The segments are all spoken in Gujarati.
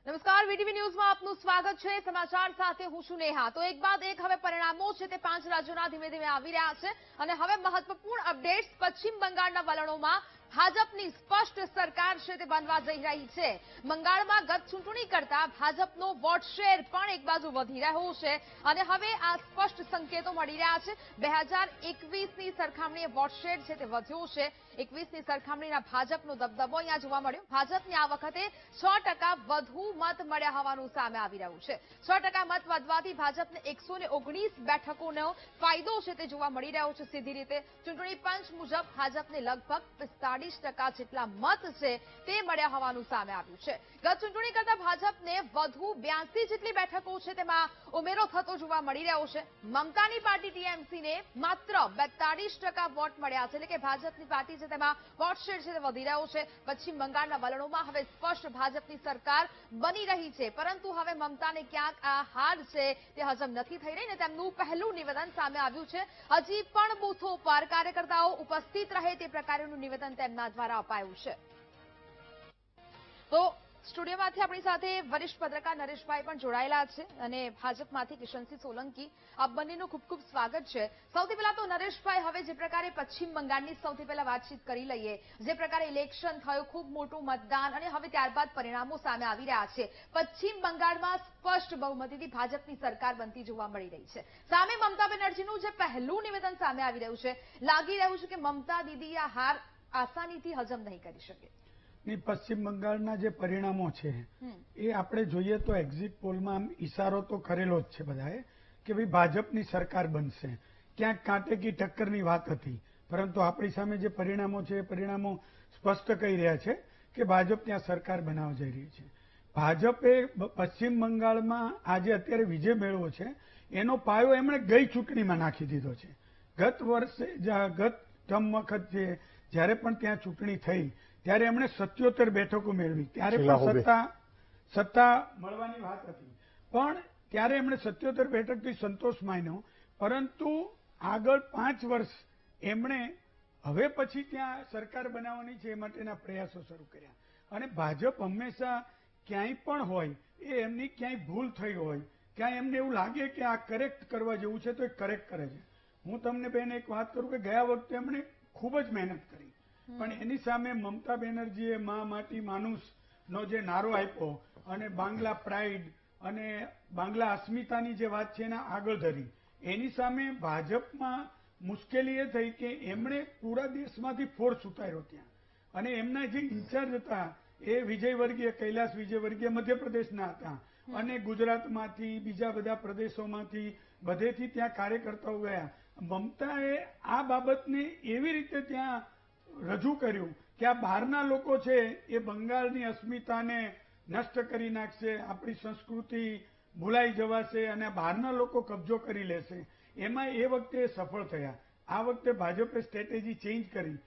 નમસ્કાર, વીટીવી ન્યૂઝમાં આપનું સ્વાગત છે। સમાચાર સાથે હું છું નેહા। તો એક બાદ એક હવે પરિણામો છે તે 5 રાજ્યોના ધીમે ધીમે આવી રહ્યા છે અને હવે મહત્વપૂર્ણ અપડેટ્સ પશ્ચિમ બંગાળના વલણોમાં ભાજપની સ્પષ્ટ સરકાર છે તે બનવા જઈ રહી છે। બંગાળમાં ગત ચૂંટણી કરતા ભાજપનો વોટ શેર પણ એક બાજુ વધી રહ્યો છે અને હવે આ સ્પષ્ટ સંકેતો મળી રહ્યા છે। 2021ની સરખામણીએ વોટ શેર છે તે વધ્યો છે। 21ની સરખામણીના ભાજપનો દબદબો અહીંયા જોવા મળ્યો। ભાજપને આ વખતે 6% વધુ મત મળ્યા હોવાનું સામે આવી રહ્યું છે। 6% મત વધવાથી ભાજપને 119 બેઠકોનો ફાયદો છે તે જોવા મળી રહ્યો છે। સીધી રીતે ચૂંટણી પંચ મુજબ ભાજપને લગભગ 45% જેટલા મત છે તે મળ્યા હોવાનું સામે આવ્યું છે। ગત ચૂંટણી કરતા ભાજપને વધુ 82 જેટલી બેઠકો છે તેમાં ઉમેરો થતો જોવા મળી રહ્યો છે। મમતાની પાર્ટી ટીએમસીને માત્ર 42% વોટ મળ્યા છે, એટલે કે ભાજપની પાર્ટી છે તેમાં વોટ શેર છે તે વધી રહ્યો છે। પશ્ચિમ બંગાળના વલણોમાં હવે સ્પષ્ટ ભાજપની સરકાર બની રહી છે, પરંતુ હવે મમતાને ક્યાંક આ હાર છે તે હજમ નથી થઈ રહી ને તેમનું પહેલું નિવેદન સામે આવ્યું છે। હજી પણ બૂથો પર કાર્યકર્તાઓ ઉપસ્થિત રહે તે પ્રકારનું નિવેદન તેમના દ્વારા અપાયું છે। તો સ્ટુડિયોમાંથી આપણી સાથે વરિષ્ઠ પત્રકાર નરેશભાઈ પણ જોડાયેલા છે અને ભાજપમાંથી કિશનસિંહ સોલંકી, આપ બંનેનું ખૂબ ખૂબ સ્વાગત છે। સૌથી પહેલા તો નરેશભાઈ, હવે જે પ્રકારે પશ્ચિમ બંગાળની સૌથી પહેલા વાતચીત કરી લઈએ। જે પ્રકારે ઇલેક્શન થયું, ખૂબ મોટું મતદાન અને હવે ત્યારબાદ પરિણામો સામે આવી રહ્યા છે। પશ્ચિમ બંગાળમાં સ્પષ્ટ બહુમતીથી ભાજપની સરકાર બનતી જોવા મળી રહી છે। સામે મમતા બેનર્જીનું જે પહેલું નિવેદન સામે આવી રહ્યું છે, લાગી રહ્યું છે કે મમતા દીદી આ હાર આસાનીથી હજમ નહીં કરી શકે। પશ્ચિમ બંગાળના જે પરિણામો છે એ આપણે જોઈએ તો એક્ઝિટ પોલમાં ઈશારો તો કરેલો જ છે બધાએ કે ભાઈ ભાજપની સરકાર બનશે। ક્યાંક કાંટેકી ટક્કરની વાત હતી, પરંતુ આપણી સામે જે પરિણામો છે એ પરિણામો સ્પષ્ટ કહી રહ્યા છે કે ભાજપ ત્યાં સરકાર બનાવવા જઈ રહી છે। ભાજપે પશ્ચિમ બંગાળમાં આજે અત્યારે વિજય મેળવો છે એનો પાયો એમણે ગઈ ચૂંટણીમાં નાખી દીધો છે। ગત વર્ષે ગત ટર્મ વખત જ્યારે પણ ત્યાં ચૂંટણી થઈ ત્યારે એમણે 77 બેઠકો મેળવી, ત્યારે પણ સત્તા મળવાની વાત હતી, પણ ત્યારે એમણે 77 બેઠકથી સંતોષ માન્યો। પરંતુ આગળ 5 વર્ષ એમણે હવે પછી ત્યાં સરકાર બનાવવાની છે એ માટેના પ્રયાસો શરૂ કર્યા અને ભાજપ હંમેશા ક્યાંય પણ હોય એ એમની ક્યાંય ભૂલ થઈ હોય, ક્યાંય એમને એવું લાગે કે આ કરેક્ટ કરવા જેવું છે તો એ કરેક્ટ કરે છે। હું તમને બેન એક વાત કરું કે ગયા વખતે એમણે ખૂબ જ મહેનત કરી, પણ એની સામે મમતા બેનર્જીએ મા માટી માનુષનો જે નારો આપ્યો અને બાંગ્લા પ્રાઇડ અને બાંગ્લા અસ્મિતાની જે વાત છે એને આગળ ધરી, એની સામે ભાજપમાં મુશ્કેલી એ થઈ કે એમણે પૂરા દેશમાંથી ફોર્સ ઉતાર્યો ત્યાં અને એમના જે ઇન્ચાર્જ હતા એ વિજયવર્ગીય કૈલાસ વિજયવર્ગીય મધ્યપ્રદેશના હતા અને ગુજરાતમાંથી બીજા બધા પ્રદેશોમાંથી બધેથી ત્યાં કાર્યકર્તાઓ ગયા। મમતાએ આ બાબતને એવી રીતે ત્યાં રજૂ કર્યું કે આ બહારના લોકો છે એ બંગાળની અસ્મિતાને નષ્ટ કરી નાખશે, આપણી સંસ્કૃતિ ભૂલાઈ જવાશે અને બહારના લોકો કબજો કરી લેશે। એમાં એ વખતે સફળ થયા। આ વખતે ભાજપે સ્ટ્રેટેજી ચેન્જ કરી,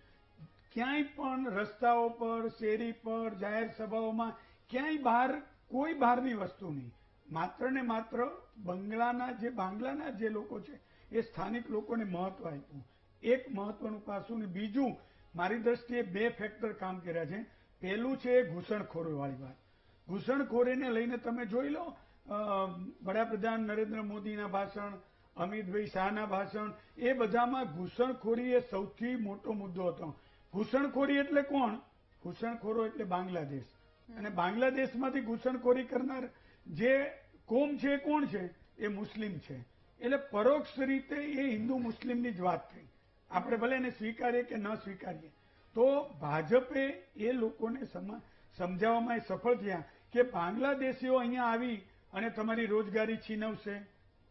ક્યાંય પણ રસ્તાઓ પર, શેરી પર, જાહેર સભાઓમાં ક્યાંય બહાર કોઈ બહારની વસ્તુ નહીં, માત્ર ને માત્ર બાંગ્લાના જે લોકો છે એ સ્થાનિક લોકોને મહત્વ આપ્યું, એક મહત્વનું પાસું। ને બીજું, મારી દ્રષ્ટિએ 2 ફેક્ટર કામ કર્યા છે। પહેલું છે ઘૂસણખોરી વાળી વાત। ઘૂસણખોરીને લઈને તમે જોઈ લો, વડાપ્રધાન નરેન્દ્ર મોદીના ભાષણ, અમિતભાઈ શાહના ભાષણ, એ બધામાં ઘૂસણખોરી એ સૌથી મોટો મુદ્દો હતો। ઘૂસણખોરી એટલે કોણ? ઘૂસણખોરો એટલે બાંગ્લાદેશ, અને બાંગ્લાદેશમાંથી ઘૂસણખોરી કરનાર જે કોમ છે એ કોણ છે? એ મુસ્લિમ છે। એટલે પરોક્ષ રીતે એ હિન્દુ મુસ્લિમની જ વાત થઈ। આપણે ભલે એને સ્વીકારીએ કે ન સ્વીકારીએ, તો ભાજપે એ લોકોને સમજાવવામાં સફળ થયા કે બાંગ્લાદેશીઓ અહીંયા આવી અને તમારી રોજગારી છીનવશે,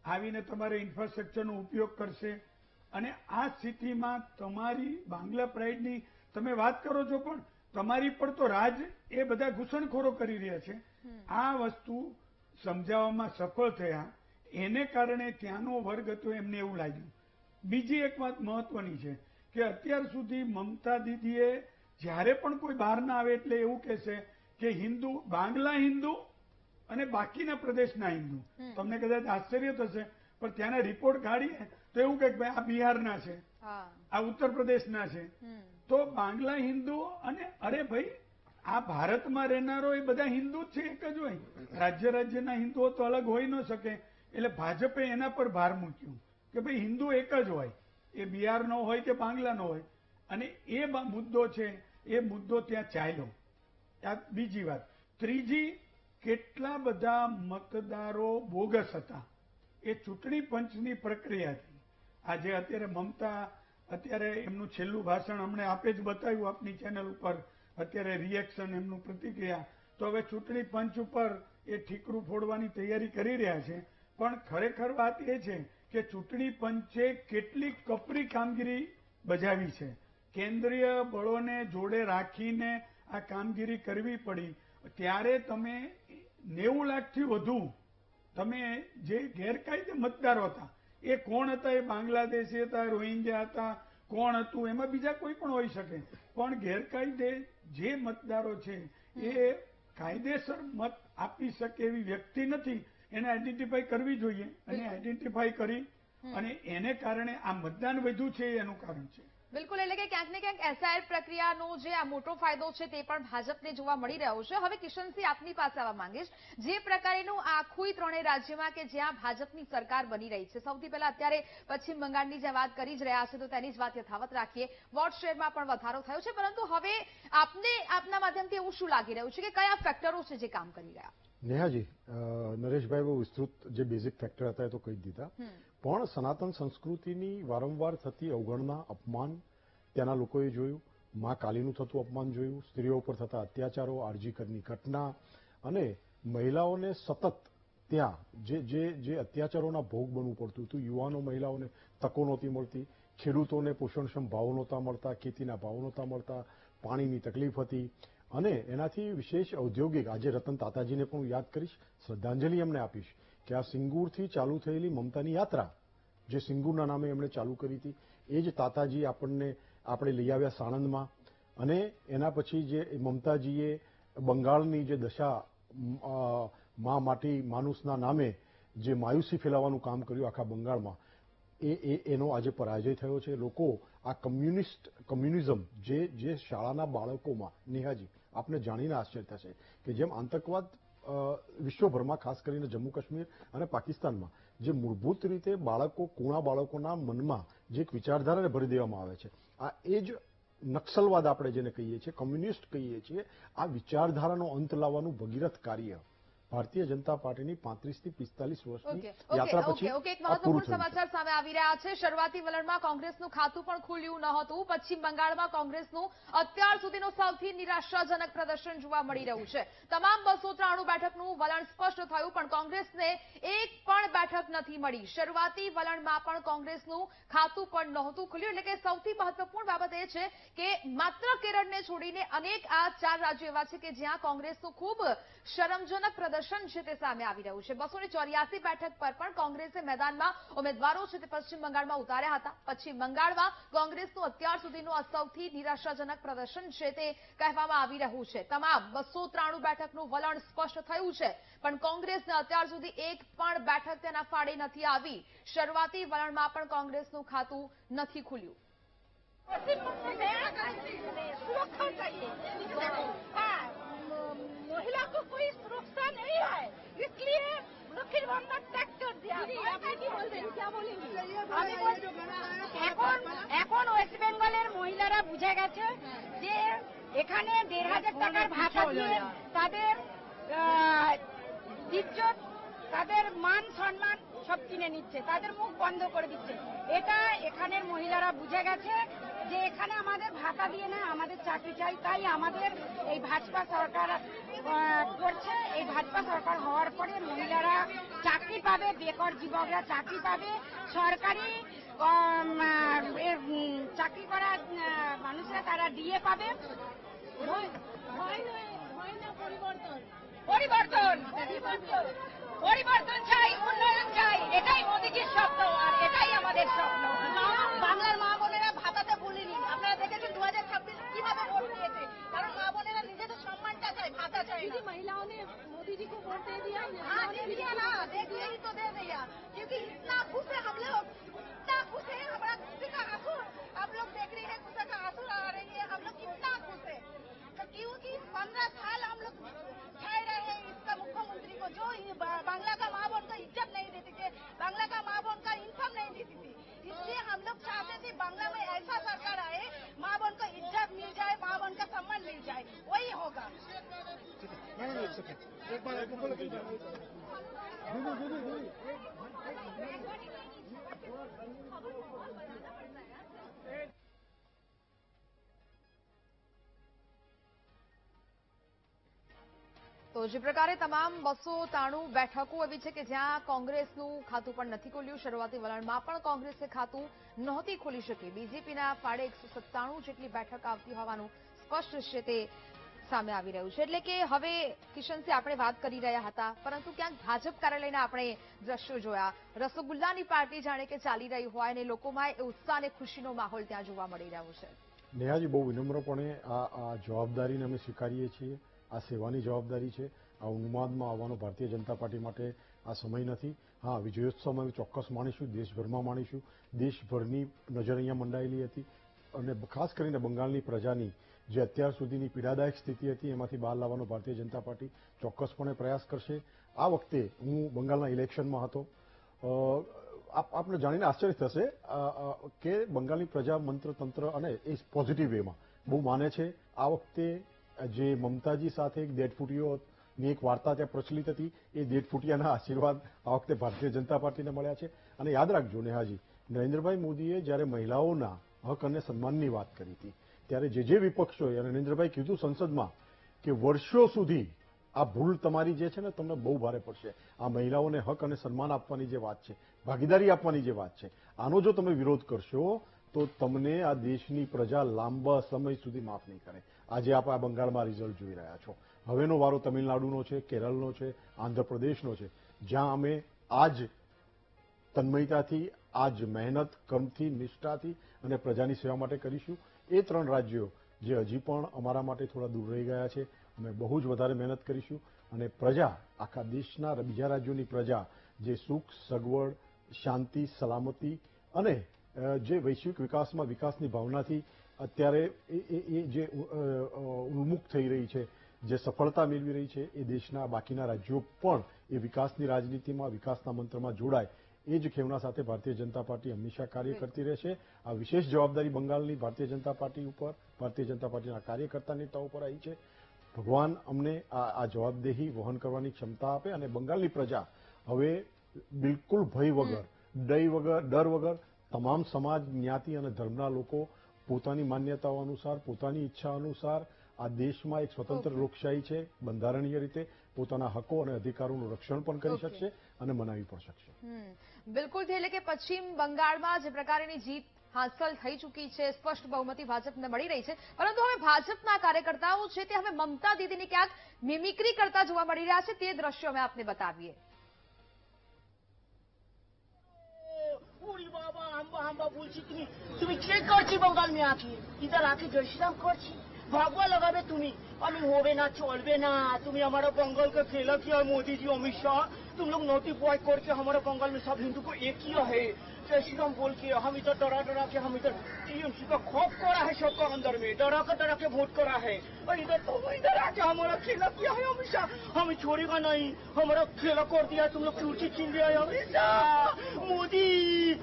આવીને તમારે ઇન્ફ્રાસ્ટ્રક્ચરનો ઉપયોગ કરશે અને આ સ્થિતિમાં તમારી બાંગ્લા પ્રાઇડની તમે વાત કરો છો, પણ તમારી પર તો રાજ એ બધા ઘૂસણખોરો કરી રહ્યા છે। આ વસ્તુ સમજાવવામાં સફળ થયા, એને કારણે ત્યાંનો વર્ગ હતો એમને એવું લાગ્યું। બીજી એક વાત મહત્વની છે કે અત્યાર સુધી મમતા દીદીએ જ્યારે પણ કોઈ બહાર ના આવે એટલે એવું કહેશે કે હિન્દુ, બાંગ્લા હિન્દુ અને બાકીના પ્રદેશના હિન્દુ। તમને કદાચ આશ્ચર્ય થશે, પણ ત્યાંના રિપોર્ટ કાઢીએ તો એવું કે ભાઈ આ બિહારના છે, આ ઉત્તર પ્રદેશના છે, તો બાંગ્લા હિન્દુ અને અરે ભાઈ આ ભારતમાં રહેનારો એ બધા હિન્દુ જ છે, એક જ હોય. રાજ્યના હિન્દુઓ તો અલગ હોઈ ન શકે. એટલે ભાજપે એના પર ભાર મૂક્યો કે ભાઈ હિન્દુ એક જ હોય, એ બિહારનો હોય કે બાંગ્લાનો હોય. અને એ મુદ્દો છે, એ મુદ્દો ત્યાં ચાલ્યો. આ બીજી વાત. ત્રીજી, કેટલા બધા મતદારો બોગસ હતા. એ ચૂંટણી પંચની પ્રક્રિયાથી. આજે અત્યારે મમતા અત્યારે એમનું છેલ્લું ભાષણ અમને આપે જ બતાવ્યું આપની ચેનલ ઉપર, અત્યારે રિએક્શન એમનું પ્રતિક્રિયા. તો હવે ચૂંટણી પંચ ઉપર એ ઠીકરું ફોડવાની તૈયારી કરી રહ્યા છે. પણ ખરેખર વાત એ છે કે ચૂંટણી પંચે કેટલી કપરી કામગીરી બજાવી છે. કેન્દ્રીય બળોને જોડે રાખીને આ કામગીરી કરવી પડી. ત્યારે તમે 90 લાખથી વધુ તમે જે ગેરકાયદે મતદારો હતા, એ કોણ હતા? એ બાંગ્લાદેશી હતા, રોહિંગ્યા હતા, કોણ હતું? એમાં બીજા કોઈ પણ હોઈ શકે. પણ ગેરકાયદે જે મતદારો છે એ કાયદેસર મત આપી શકે એવી વ્યક્તિ નથી. એને આઈડેન્ટિફાઈ કરવી જોઈએ, અને આઈડેન્ટિફાઈ કરી અને એને કારણે આ મતદાન વધ્યું છે એનું કારણ છે. બિલકુલ, એટલે કે ક્યાંક ને ક્યાંક એસઆઈઆર પ્રક્રિયાનો જે આ મોટો ફાયદો છે તે પણ ભાજપને જોવા મળી રહ્યો છે. હવે કિશનસિંહ, આપની પાસે આવવા માંગીશ. જે પ્રકારેનું આખું ત્રણેય રાજ્યમાં કે જ્યાં ભાજપની સરકાર બની રહી છે, સૌથી પહેલા અત્યારે પશ્ચિમ બંગાળની જે વાત કરી જ રહ્યા છે તો તેની જ વાત યથાવત રાખીએ. વોટ શેરમાં પણ વધારો થયો છે, પરંતુ હવે આપના માધ્યમથી એવું શું લાગી રહ્યું છે કે કયા ફેક્ટરો છે જે કામ કરી રહ્યા? નેહાજી, નરેશભાઈ બહુ વિસ્તૃત જે બેઝિક ફેક્ટર હતા એ તો કહી દીધા. પણ સનાતન સંસ્કૃતિની વારંવાર થતી અવગણના, અપમાન ત્યાંના લોકોએ જોયું. મા કાલીનું થતું અપમાન જોયું, સ્ત્રીઓ ઉપર થતા અત્યાચારો, આરજીકરની ઘટના, અને મહિલાઓને સતત ત્યાં જે અત્યાચારોના ભોગ બનવું પડતું હતું. યુવાનો મહિલાઓને તકો નહોતી મળતી, ખેડૂતોને પોષણક્ષમ ભાવો નહોતા મળતા, ખેતીના ભાવો નહોતા મળતા, પાણીની તકલીફ હતી. અને એનાથી વિશેષ ઔદ્યોગિક, આજે રતન તાતાજીને પણ હું યાદ કરીશ, શ્રદ્ધાંજલિ એમને આપીશ કે આ સિંગુરથી ચાલુ થયેલી મમતાની યાત્રા, જે સિંગુરના નામે એમણે ચાલુ કરી હતી, એ જ તાતાજી આપણે લઈ આવ્યા સાણંદમાં. અને એના પછી જે મમતાજીએ બંગાળની જે દશા, માનુસના નામે જે માયુસી ફેલાવવાનું કામ કર્યું આખા બંગાળમાં, એનો આજે પરાજય થયો છે. લોકો આ કમ્યુનિઝમ જે શાળાના બાળકોમાં, નેહાજી આપને જાણીને આશ્ચર્ય થશે કે જેમ આતંકવાદ વિશ્વભરમાં, ખાસ કરીને જમ્મુ કાશ્મીર અને પાકિસ્તાનમાં, જે મૂળભૂત રીતે કુણા બાળકોના મનમાં જે એક વિચારધારાને ભરી દેવામાં આવે છે, આ એ જ નક્સલવાદ આપણે જેને કહીએ છીએ, કમ્યુનિસ્ટ કહીએ છીએ, આ વિચારધારાનો અંત લાવવાનું ભગીરથ કાર્ય ભારતીય જનતા પાર્ટીની 35 થી 45 વર્ષની યાત્રા પછી એક મહત્વપૂર્ણ સમાચાર સામે આવી રહ્યા છે. શરૂઆતી વલણમાં કોંગ્રેસનું ખાતું પણ ખુલ્યું ન હતું. પશ્ચિમ બંગાળમાં કોંગ્રેસનું અત્યાર સુધીનું સૌથી નિરાશાજનક પ્રદર્શન જોવા મળી રહ્યું છે. તમામ 293 બેઠકનું વલણ સ્પષ્ટ થયું, પણ કોંગ્રેસને એક પણ બેઠક નથી મળી. શરૂઆતી વલણમાં પણ કોંગ્રેસનું ખાતું પણ નહોતું ખુલ્યું. એટલે કે સૌથી મહત્વપૂર્ણ બાબત એ છે કે માત્ર કેરળને છોડીને અનેક આ 4 રાજ્યો એવા છે કે જ્યાં કોંગ્રેસનું ખૂબ શરમજનક પ્રદર્શન છે તે સામે આવી રહ્યું છે. 284 બેઠક પર પણ કોંગ્રેસે મેદાનમાં ઉમેદવારો છે તે પશ્ચિમ બંગાળમાં ઉતાર્યા હતા. પશ્ચિમ બંગાળમાં કોંગ્રેસનું અત્યાર સુધીનું આ સૌથી નિરાશાજનક પ્રદર્શન છે તે કહેવામાં આવી રહ્યું છે. તમામ 293 બેઠકનું વલણ સ્પષ્ટ થયું છે, પણ કોંગ્રેસને અત્યાર સુધી એક પણ બેઠક તેના ફાળે નથી આવી. શરૂઆતી વલણમાં પણ કોંગ્રેસનું ખાતું નથી ખુલ્યું. महिला को कोई सुरक्षा नहीं है, इसलिए दक्षिण बंगाल टैग कर दिया। क्या बोलेंगे? এখন ওয়েস্ট বেঙ্গলের মহিলারা বুঝে গেছে যে এখানে 1,500 টাকার ভাতা দিয়ে তাদের ইজ্জত, তাদের মান সম্মান সব কিনে নিচ্ছে, তাদের মুখ বন্ধ করে দিচ্ছে। এটা এখানের মহিলারা বুঝে গেছে যে এখানে আমাদের ভাতা দিয়ে না, আমাদের চাকরি চাই। তাই আমাদের এই ভাজপা সরকার করছে। এই ভাজপা সরকার হওয়ার পরে মহিলারা চাকরি পাবে, বেকার যুবকরা চাকরি পাবে, সরকারি চাকরি করা মানুষরা তারা ডিএ পাবে। পরিবর্তন পরিবর্তন চাই, উন্নয়ন চাই, এটাই মোদীজির স্বপ্ন, আর এটাই আমাদের স্বপ্ন। বাংলার মা বোনেরা ভাতাতে ভুলিনি। আপনারা দেখেছেন 2026 কিভাবে ভোট দিয়েছে, কারণ মা বোনেরা নিজেদের সম্মানটা চায়, ভাতা চায়। महिलाओं ने मोदी जी को वोट दे दिया। हाँ, दे दिया ना, दे दिया ही तो दे दिया, क्योंकि इतना खुश है हम लोग, इतना खुश है। हमारा खुशी का आंसू आप लोग देख रहे हैं, खुशी का आंसू आ रही है, हम लोग कितना खुश है। क्योंकि 15 साल हम लोग छाए रहे हैं इसका मुख्यमंत्री को, जो बांग्ला का माँ बहन को इज्जत नहीं देती थी, बांग्ला का माँ बहन का इन्फॉर्म नहीं देती थी। इसलिए हम लोग चाहते थे बांग्ला में ऐसा सरकार आए, माँ बहन को इज्जत मिल जाए, माँ बहन का सम्मान मिल जाए, वही होगा। તો જે પ્રકારે તમામ 293 બેઠકો એવી છે કે જ્યાં કોંગ્રેસનું ખાતું પણ નથી ખોલ્યું. શરૂઆતી વલણમાં પણ કોંગ્રેસે ખાતું નહોતી ખોલી શકી. બીજેપીના ફાળે 197 જેટલી બેઠક આવતી હોવાનું સ્પષ્ટ છે તે સામે આવી રહ્યું છે. એટલે કે હવે કિશનસિંહ આપણે વાત કરી રહ્યા હતા, પરંતુ ક્યાંક ભાજપ કાર્યાલયના આપણે દ્રશ્યો જોયા. રસગુલ્લાની પાર્ટી જાણે કે ચાલી રહી હોય અને લોકોમાં એ ઉત્સાહ અને ખુશીનો માહોલ ત્યાં જોવા મળી રહ્યો છે. નેહાજી, બહુ વિનમ્રપણે આ જવાબદારીને અમે સ્વીકારીએ છીએ. આ સેવાની જવાબદારી છે. આ ઉન્માદમાં આવવાનો ભારતીય જનતા પાર્ટી માટે આ સમય નથી. હા, વિજયોત્સવમાં ચોક્કસ માણીશું, દેશભરમાં માણીશું. દેશભરની નજર અહીંયા મંડાયેલી હતી અને ખાસ કરીને બંગાળની પ્રજાની જે અત્યાર સુધીની પીડાદાયક સ્થિતિ હતી એમાંથી બહાર લાવવાનો ભારતીય જનતા પાર્ટી ચોક્કસપણે પ્રયાસ કરશે. આ વખતે હું બંગાળના ઇલેક્શનમાં હતો. આપને જાણીને આશ્ચર્ય થશે કે બંગાળની પ્રજા મંત્રતંત્ર અને એ પોઝિટિવ વેમાં બહુ માને છે. આ વખતે જે મમતાજી સાથે એક દેડફૂટીઓની એક વાર્તા ત્યાં પ્રચલિત હતી, એ દેડફૂટિયાના આશીર્વાદ આ વખતે ભારતીય જનતા પાર્ટીને મળ્યા છે. અને યાદ રાખજો નેહાજી, નરેન્દ્રભાઈ મોદીએ જ્યારે મહિલાઓના હક અને સન્માનની વાત કરી હતી ત્યારે જે વિપક્ષોએ અને નરેન્દ્રભાઈ કીધું સંસદમાં કે વર્ષો સુધી આ ભૂલ તમારી જે છે ને તમને બહુ ભારે પડશે. આ મહિલાઓને હક અને સન્માન આપવાની જે વાત છે, ભાગીદારી આપવાની જે વાત છે, આનો જો તમે વિરોધ કરશો તો તમને આ દેશની પ્રજા લાંબા સમય સુધી માફ નહીં કરે. આજે આપ આ બંગાળમાં રિઝલ્ટ જોઈ રહ્યા છો. હવેનો વારો તમિલનાડુનો છે, કેરળનો છે, આંધ્રપ્રદેશનો છે, જ્યાં અમે આજ તન્મયતાથી, આજ મહેનત, કર્મથી, નિષ્ઠાથી અને પ્રજાની સેવા માટે કરીશું. એ 3 રાજ્યો જે હજી પણ અમારા માટે થોડા દૂર રહી ગયા છે, અમે બહુ જ વધારે મહેનત કરીશું અને પ્રજા, આખા દેશના બીજા રાજ્યોની પ્રજા જે સુખ, સગવડ, શાંતિ, સલામતી અને જે વૈશ્વિક વિકાસમાં વિકાસની ભાવનાથી અત્યારે એ જે ઉન્મુખ થઈ રહી છે, જે સફળતા મેળવી રહી છે, એ દેશના બાકીના રાજ્યો પણ એ વિકાસની રાજનીતિમાં, વિકાસના મંત્રમાં જોડાય, એ જ ખેવના સાથે ભારતીય જનતા પાર્ટી હંમેશા કાર્ય કરતી રહેશે. આ વિશેષ જવાબદારી બંગાળની ભારતીય જનતા પાર્ટી ઉપર, ભારતીય જનતા પાર્ટીના કાર્યકર્તા નેતાઓ પર આવી છે. ભગવાન અમને આ જવાબદેહી વહન કરવાની ક્ષમતા આપે અને બંગાળની પ્રજા હવે બિલકુલ ભય વગર, ડર વગર તમામ સમાજ, જ્ઞાતિ અને ધર્મના લોકો પોતાની માન્યતાઓ અનુસાર, પોતાની ઈચ્છા અનુસાર આ દેશમાં એક સ્વતંત્ર લોકશાહી છે, બંધારણીય રીતે પોતાના હકો અને અધિકારોનું રક્ષણ પણ કરી શકશે અને મનાવી પણ શકશે. બિલકુલ. એટલે કે પશ્ચિમ બંગાળમાં જે પ્રકારની જીત હાંસલ થઈ ચૂકી છે, સ્પષ્ટ બહુમતી ભાજપને મળી રહી છે, પરંતુ હવે ભાજપના કાર્યકર્તાઓ છે તે હવે મમતા દીદીની ક્યાંક મિમિક્રી કરતા જોવા મળી રહ્યા છે. તે દ્રશ્યો અમે આપને બતાવીએ. বাবা আম্বা আম্বা বলছি, তুমি কে করছি বঙ্গাল মে আছি, ইধার আছি জয় শ্রীরাম করছি, ভাগবা লাগাবে তুমি, আমি হবে না, চলবে না। তুমি हमारा बंगाल का खेला किया है मोदी जी, अमित शाह, तुम लोग नोटिफाई करके हमारे बंगाल में सब हिंदू को एक किया है जय श्रीराम बोल के। हम इधर डरा के, हम इधर टीएमसी का खौफ करा है सबका अंदर में, डरा के वोट करा है, और इधर आके हमारा खेला किया है अमित शाह। हमें छोड़ेगा नहीं, हमारा खेला कर दिया, तुम लोग कुर्सी छीन लिया है अमित शाह, मोदी,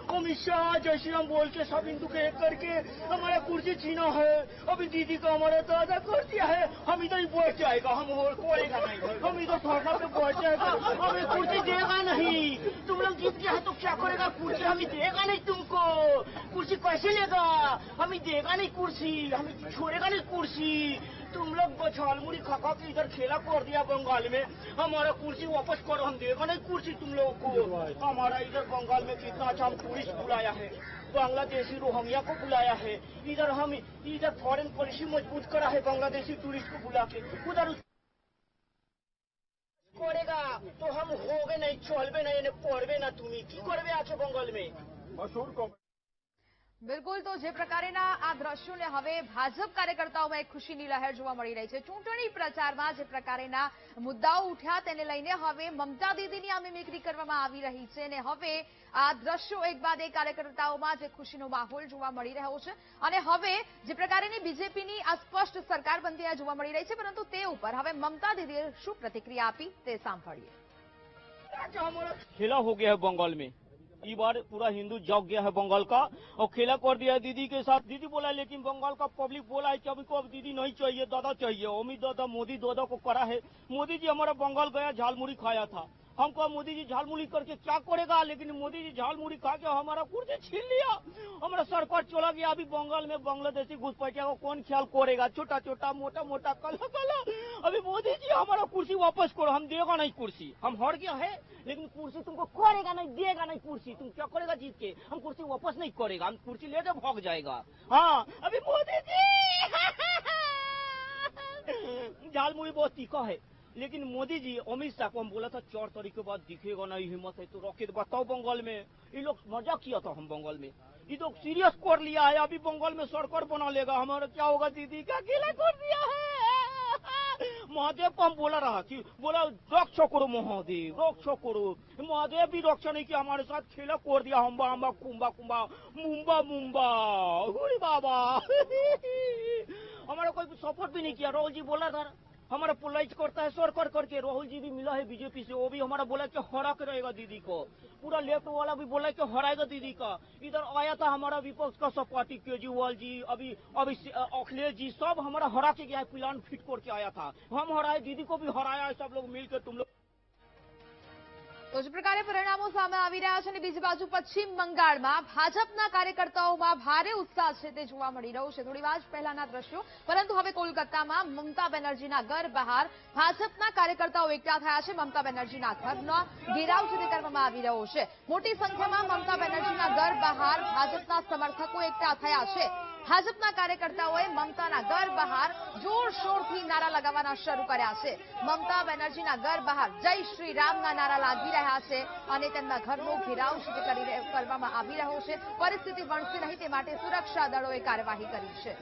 अमित शाह जय श्रीराम बोल के सब हिंदू को एक करके हमारा कुर्सी छीना है। अभी दीदी का हमारा दादा कर दिया है, हम इधर ही बैठ जाएगा, हम कोड़ेगा नहीं, हम इधर धरना पे बैठ जाएगा, हमें कुर्सी देगा नहीं। तुम लोग जीत गया है तो क्या करेगा, कुर्सी हमें देगा नहीं तुमको, कुर्सी कैसे लेगा, हमें देगा नहीं कुर्सी, हमें छोड़ेगा नहीं कुर्सी। तुम लोग झालमुड़ी खा के इधर खेला कर दिया बंगाल में, हमारा कुर्सी वापस करो, हम देगा नहीं कुर्सी तुम लोगों को। हमारा इधर बंगाल में कितना अच्छा हम टूरिस्ट बुलाया है, बांग्लादेशी रोहिंग्या को बुलाया है, इधर हम इधर फॉरेन पॉलिसी मजबूत करा है, बांग्लादेशी टूरिस्ट को बुला के उधर करेगा तो हम होगे नहीं, चलबे नहीं, पढ़बे ना, तुम्हें की करबे आछो बंगाल में। બિલકુલ, તો જે પ્રકારના આ દ્રશ્યોને હવે ભાજપ કાર્યકર્તાઓમાં એક ખુશીની લહેર જોવા મળી રહી છે. ચૂંટણી પ્રચારમાં જે પ્રકારના મુદ્દાઓ ઉઠ્યા તેને લઈને હવે મમતા દીદીની આ મિમિક્રી કરવામાં આવી રહી છે અને હવે આ દ્રશ્યો એક બાદ એક કાર્યકર્તાઓમાં જે ખુશીનો માહોલ જોવા મળી રહ્યો છે અને હવે જે પ્રકારની બીજેપીની આ સ્પષ્ટ સરકાર બનતી જોવા મળી રહી છે, પરંતુ તે ઉપર હવે મમતા દીદીએ શું પ્રતિક્રિયા આપી તે સાંભળીએ. खेला हो गया है बंगाल में, इस बार पूरा हिंदू जाग गया है बंगाल का और खेला कर दिया है दीदी के साथ. दीदी बोला लेकिन बंगाल का पब्लिक बोला है कि अभी को अब दीदी नहीं चाहिए, दादा चाहिए. अमित दादा मोदी दादा को करा है. मोदी जी हमारा बंगाल गया, झालमुड़ी खाया था. हमको मोदी जी झालमुड़ी करके क्या करेगा, लेकिन मोदी जी झालमुड़ी खा के हमारा कुर्सी छीन लिया, हमारा सरकार चला गया. अभी बंगाल में बांग्लादेशी घुसपैठिया को कौन ख्याल करेगा, छोटा छोटा मोटा मोटा काला काला. अभी मोदी जी हमारा कुर्सी वापस करो, हम देगा नहीं कुर्सी. हम हार गया है लेकिन कुर्सी तुमको करेगा नहीं, देगा नहीं कुर्सी. तुम क्या करेगा जीत के, हम कुर्सी वापस नहीं करेगा, हम कुर्सी लेकर भाग जाएगा. हाँ अभी मोदी जी झालमुड़ी बहुत तीखा है, लेकिन मोदी जी अमित शाह को हम बोला था 4 तारीख के बाद दिखेगा नहीं, हिम्मत है तो रॉकेट बताओ बंगाल में. ये लोग मजा किया था हम बंगाल में, ये लोग सीरियस कर लिया है. अभी बंगाल में सरकार बना लेगा, हमारा क्या होगा, दीदी का अकेला कर दिया है. महादेव को हम बोला रहा कि बोला रक्षा करो महादेव, रक्षा करो. महादेव भी रक्षा नहीं किया, हमारे साथ खेला कर दिया. हम्बा हम्बा कुंबा कुंबा मुंबा मुंबा हुई बाबा. हमारा कोई सपोर्ट भी नहीं किया. राहुल जी बोला था हमारा पोलाइज करता है सरकार करके. राहुल जी भी मिला है बीजेपी से, वो भी हमारा बोला कि हरा के रहेगा दीदी को. पूरा लेफ्ट वाला भी बोला कि हराएगा दीदी का. इधर आया था हमारा विपक्ष का सब पार्टी, केजरीवाल जी, अभी अखिलेश जी, सब हमारा हरा के गया, प्लान फिट करके आया था. हम हराए, दीदी को भी हराया, सब लोग मिलकर तुम लोग. તો જે પ્રકારે પરિણામો સામે આવી રહ્યા છે અને બીજી બાજુ પશ્ચિમ બંગાળમાં ભાજપના કાર્યકર્તાઓમાં ભારે ઉત્સાહ છે તે જોવા મળી રહ્યો છે. થોડી વાર પહેલાના દ્રશ્યો, પરંતુ હવે કોલકાતામાં મમતા બેનર્જીના ઘર બહાર ભાજપના કાર્યકર્તાઓ એકઠા થયા છે. મમતા બેનર્જીના ઘરનો ઘેરાવ છે તે કરવામાં આવી રહ્યો છે. મોટી સંખ્યામાં મમતા બેનર્જીના ઘર બહાર ભાજપના સમર્થકો એકઠા થયા છે. ભાજપના કાર્યકર્તાઓએ મમતાના ઘર બહાર જોરશોરથી નારા લગાવવાના શરૂ કર્યા છે. મમતા બેનર્જીના ઘર બહાર જય શ્રી રામના નારા લાગી રહ્યા છે અને તેમના ઘરનો ઘેરાવ કરવામાં આવી રહ્યો છે. પરિસ્થિતિ વણસે નહીં તે માટે સુરક્ષા દળોએ કાર્યવાહી કરી છે.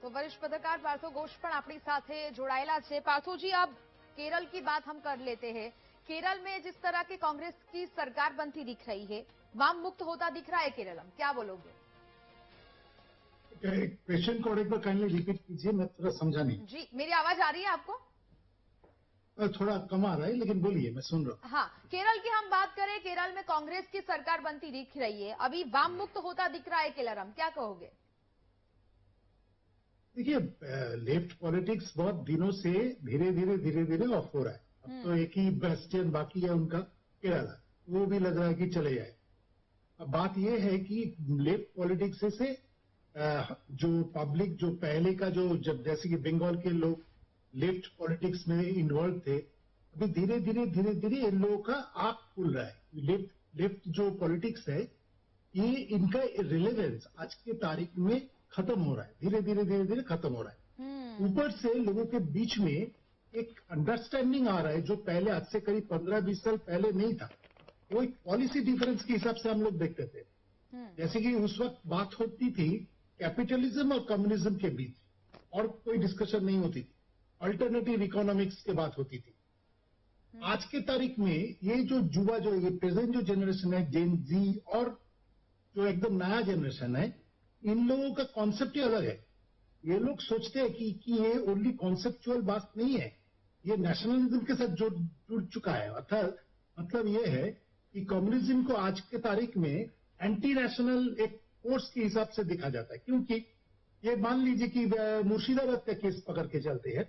तो वरिष्ठ पत्रकार पार्थो घोष पण अपनी साथे जोड़ायेला छे. पार्थो जी, अब केरल की बात हम कर लेते हैं. केरल में जिस तरह की कांग्रेस की सरकार बनती दिख रही है, वाम मुक्त होता दिख रहा है केरल, क्या बोलोगे? क्वेश्चन को एक बार काइंडली रिपीट कीजिए, मैं थोड़ा समझा नहीं. जी, मेरी आवाज आ रही है आपको? थोड़ा कम आ रहा है लेकिन बोलिए, मैं सुन रहा हूँ. हाँ, केरल की हम बात करें, केरल में कांग्रेस की सरकार बनती दिख रही है, अभी वाम मुक्त होता दिख रहा है केरल, क्या कहोगे? देखिए, लेफ्ट पॉलिटिक्स बहुत दिनों से धीरे धीरे ऑफ हो रहा है. अब तो एक ही बेस्टियन बाकी है उनका, केरला, वो भी लग रहा है कि चले जाए. अब बात यह है कि लेफ्ट पॉलिटिक्स से जो पब्लिक, जो पहले का जो, जब जैसे कि बंगाल के लोग लेफ्ट पॉलिटिक्स में इन्वॉल्व थे, अभी धीरे धीरे इन लोगों का आंख खुल रहा है. लेफ्ट जो पॉलिटिक्स है, ये इनका रिलेवेंस आज के तारीख में खत्म हो रहा है, धीरे धीरे खत्म हो रहा है. ऊपर से लोगों के बीच में एक अंडरस्टैंडिंग आ रहा है जो पहले आज से करीब 15-20 साल पहले नहीं था. वो एक पॉलिसी डिफरेंस के हिसाब से हम लोग देखते थे. जैसे कि उस वक्त बात होती थी कैपिटलिज्म और कम्युनिज्म के बीच, और कोई डिस्कशन नहीं होती थी. अल्टरनेटिव इकोनॉमिक्स की बात होती थी. आज के तारीख में ये जो युवा, जो ये प्रेजेंट जो जनरेशन है, जेन जी, और जो एकदम नया जनरेशन है, इन लोगों का कॉन्सेप्ट ही अलग है. ये लोग सोचते हैं कि ये ओनली कॉन्सेप्चुअल बात नहीं है, ये नेशनलिज्म के साथ जुड़ चुका है. अर्थात मतलब ये है कि कम्युनिज्म को आज के तारीख में एंटी नेशनल एक फोर्स के हिसाब से देखा जाता है. क्योंकि ये मान लीजिए कि मुर्शिदाबाद का केस पकड़ के चलते हैं.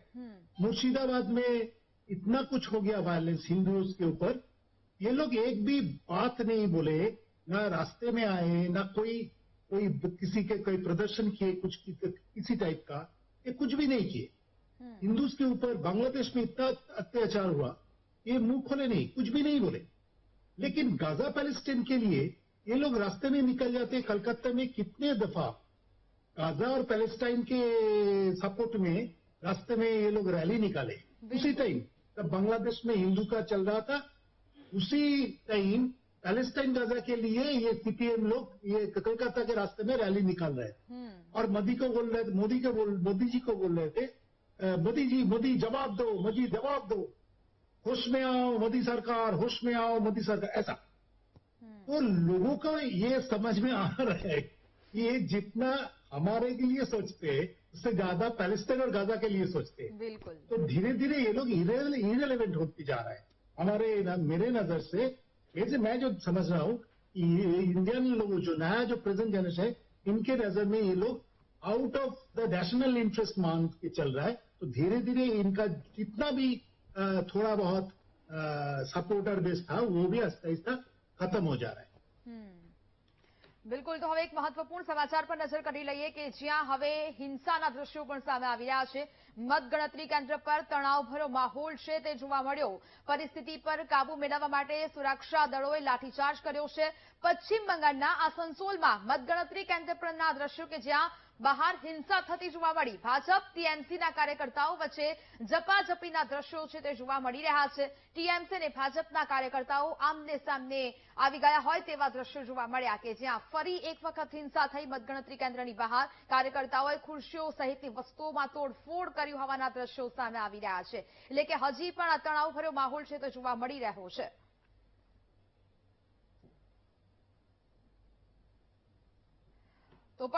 मुर्शिदाबाद में इतना कुछ हो गया वायलेंस हिंदुओं के ऊपर, ये लोग एक भी बात नहीं बोले ना रास्ते में आए, ना कोई कोई किसी के कोई प्रदर्शन किए कुछ किसी टाइप का, ये कुछ भी नहीं किए। हिंदूज के ऊपर बांग्लादेश में इतना अत्याचार हुआ, ये मुंह खोले नहीं, कुछ भी नहीं बोले। लेकिन गाजा पैलेस्टाइन के लिए ये लोग रास्ते में निकल जाते। कलकत्ता में कितने दफा गाजा और पैलेस्टाइन के सपोर्ट में रास्ते में ये लोग रैली निकाले। उसी टाइम जब बांग्लादेश में हिंदू का चल रहा था, उसी टाइम पैलेस्टाइन गाजा के लिए ये सीपीएम लोग ये कलकत्ता के रास्ते में रैली निकाल रहे थे और मोदी जी को बोल रहे थे, मोदी जवाब दो, मोदी जवाब दो, होश में आओ मोदी सरकार, होश में आओ मोदी सरकार, ऐसा। तो लोगों को ये समझ में आ रहा है कि ये जितना हमारे के लिए सोचते उससे ज्यादा पैलेस्टाइन और गाजा के लिए सोचते। बिल्कुल। तो धीरे धीरे ये लोग इरेलेवेंट होते जा रहा है मेरे नजर से। वैसे मैं जो समझ रहा हूँ इंडियन लोग जो नया जो प्रेजेंट जनरेशन है, इनके नजर में ये लोग out of the national interest मान के चल रहा है। तो धीरे धीरे इनका जितना भी थोड़ा बहुत सपोर्टर बेस था वो भी आहिस्ता आहिस्ता खत्म हो जा रहा है। બિલકુલ, તો હવે એક મહત્વપૂર્ણ સમાચાર પર નજર કરી લઈએ કે જ્યાં હવે હિંસાના દ્રશ્યો પણ સામે આવી રહ્યા છે। મતગણતરી કેન્દ્ર પર તણાવભર્યો માહોલ છે તે જોવા મળ્યો। પરિસ્થિતિ પર કાબુ મેળવવા માટે સુરક્ષા દળોએ લાઠીચાર્જ કર્યો છે। પશ્ચિમ બંગાળના આસનસોલમાં મતગણતરી કેન્દ્ર પરના દ્રશ્યો કે જ્યાં બહાર હિંસા થતી જોવા મળી। ભાજપ ટીએમસીના કાર્યકર્તાઓ વચ્ચે ઝપાઝપીના દ્રશ્યો છે તે જોવા મળી રહ્યા છે। ટીએમસી અને ભાજપના કાર્યકર્તાઓ આમને સામને આવી ગયા હોય તેવા દ્રશ્યો જોવા મળ્યા કે જ્યાં ફરી એક વખત હિંસા થઈ। મતગણતરી કેન્દ્રની બહાર કાર્યકર્તાઓએ ખુરશીઓ સહિતની વસ્તુઓમાં તોડફોડ કર્યું હોવાના દ્રશ્યો સામે આવી રહ્યા છે। એટલે કે હજી પણ આ તણાવભર્યો માહોલ છે તે જોવા મળી રહ્યો છે। તો